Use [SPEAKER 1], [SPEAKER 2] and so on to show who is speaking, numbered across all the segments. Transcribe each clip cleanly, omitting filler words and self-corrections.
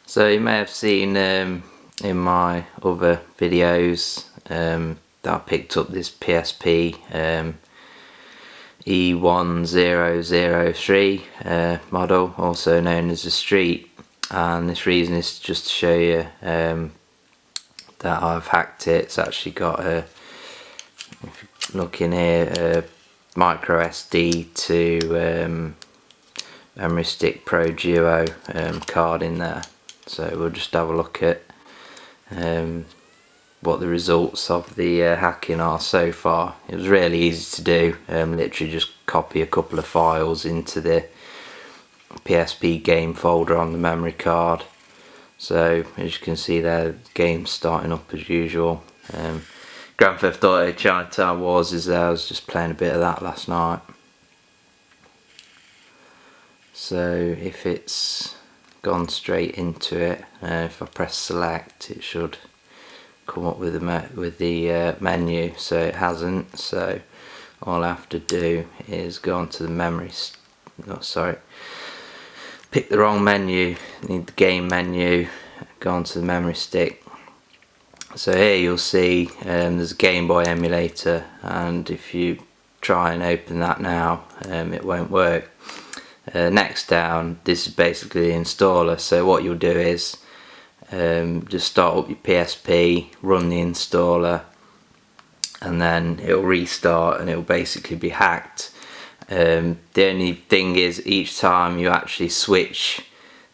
[SPEAKER 1] So you may have seen in my other videos that I picked up this PSP E1003 model, also known as the Street, and this reason is just to show you that I've hacked it. It's actually got a, if you look in here, a micro SD to memory stick Pro Duo card in there. So we'll just have a look at what the results of the hacking are so far. It was really easy to do, literally just copy a couple of files into the PSP game folder on the memory card. So as you can see there, the game's starting up as usual. Grand Theft Auto Chinatown Wars is there. I was just playing a bit of that last night. So if it's gone straight into it, if I press select, it should come up with the menu. So it hasn't, so all I have to do is go onto the memory, pick the wrong menu, need the game menu, go onto the memory stick. So here you'll see there's a Game Boy emulator, and if you try and open that now, it won't work. Next down, this is basically the installer. So what you'll do is just start up your PSP, run the installer, and then it'll restart and it'll basically be hacked. The only thing is, each time you actually switch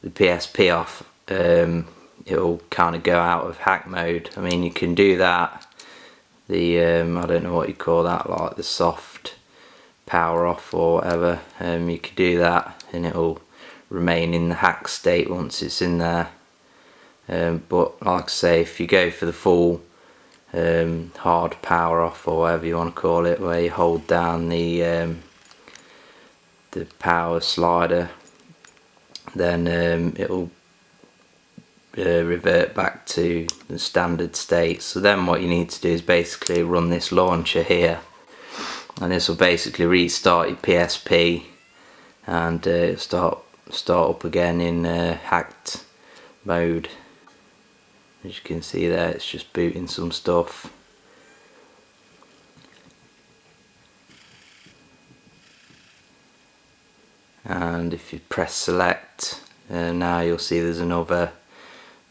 [SPEAKER 1] the PSP off, it'll kind of go out of hack mode. I mean, you can do that, the I don't know what you call that, like the soft power off or whatever. You could do that and it'll remain in the hack state once it's in there. But like I say, if you go for the full hard power off, or whatever you want to call it, where you hold down the power slider, then it'll revert back to the standard state. So then what you need to do is basically run this launcher here, and this will basically restart your PSP, and start up again in hacked mode. As you can see there, it's just booting some stuff. And if you press select, now you'll see there's another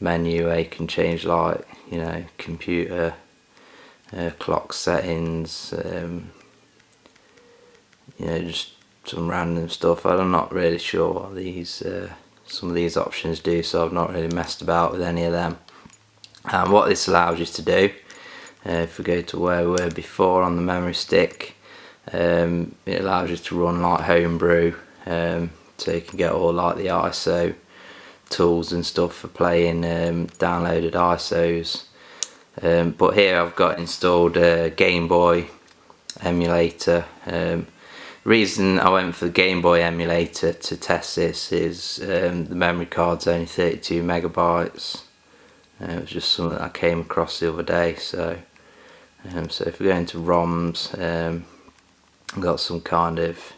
[SPEAKER 1] menu where you can change, like, you know, computer, clock settings, you know, just some random stuff. I'm not really sure what these some of these options do, so I've not really messed about with any of them. And what this allows you to do, if we go to where we were before on the memory stick, it allows you to run like homebrew, so you can get all like the ISO tools and stuff for playing downloaded ISOs. But here I've got installed a Game Boy emulator. Reason I went for the Game Boy emulator to test this is the memory card's only 32 megabytes. It was just something that I came across the other day. So if we go into ROMs, I've got some kind of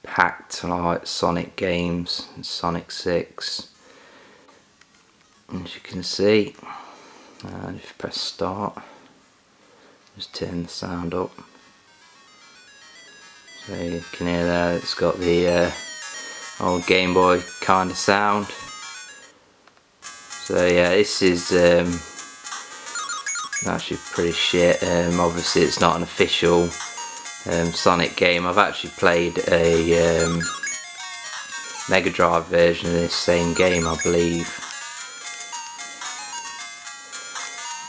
[SPEAKER 1] hacked like Sonic games, Sonic 6, as you can see. And if you press start, just turn the sound up, so you can hear there it's got the old Game Boy kind of sound. So yeah, this is actually pretty shit. Obviously it's not an official Sonic game. I've actually played a Mega Drive version of this same game, I believe.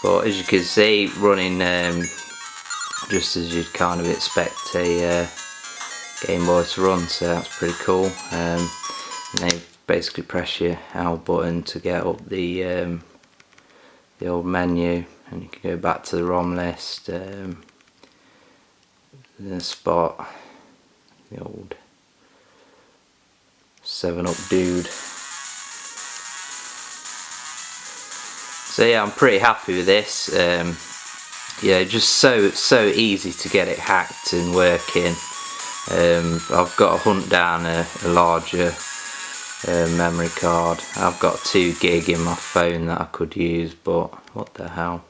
[SPEAKER 1] But as you can see, running just as you'd kind of expect a Game Boy to run, so that's pretty cool. And then basically press your L button to get up the old menu, and you can go back to the ROM list. Then spot the old 7-Up dude. So yeah, I'm pretty happy with this. Yeah, just so easy to get it hacked and working. I've got to hunt down a larger memory card. I've got 2 gig in my phone that I could use, but what the hell?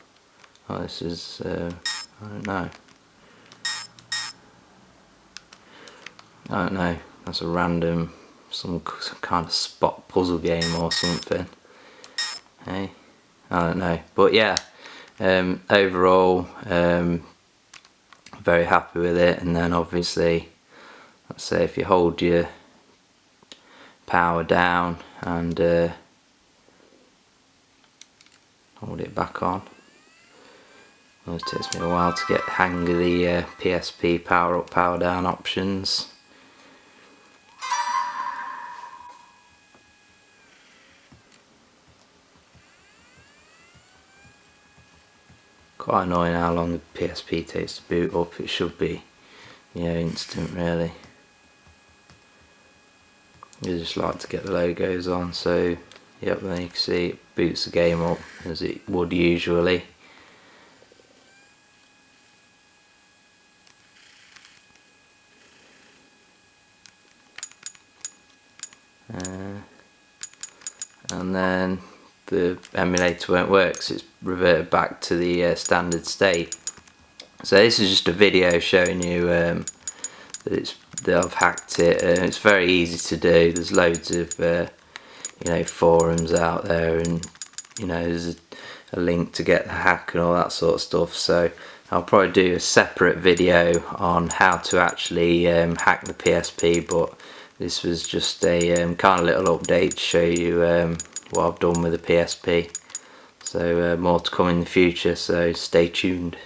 [SPEAKER 1] Oh, this is I don't know. That's a random some kind of spot puzzle game or something. Hey, I don't know, but yeah, overall very happy with it. And then obviously, let's say if you hold your power down and hold it back on, it takes me a while to get the hang of the PSP power up, power down options. Quite annoying how long the PSP takes to boot up. It should be, instant really. You just like to get the logos on, so yep, then you can see it boots the game up as it would usually. And then the emulator won't work, so it's reverted back to the standard state. So this is just a video showing you that I've hacked it. It's very easy to do. There's loads of forums out there, and there's a link to get the hack and all that sort of stuff. So I'll probably do a separate video on how to actually hack the PSP, but this was just a kind of little update to show you what I've done with the PSP. So more to come in the future, so stay tuned.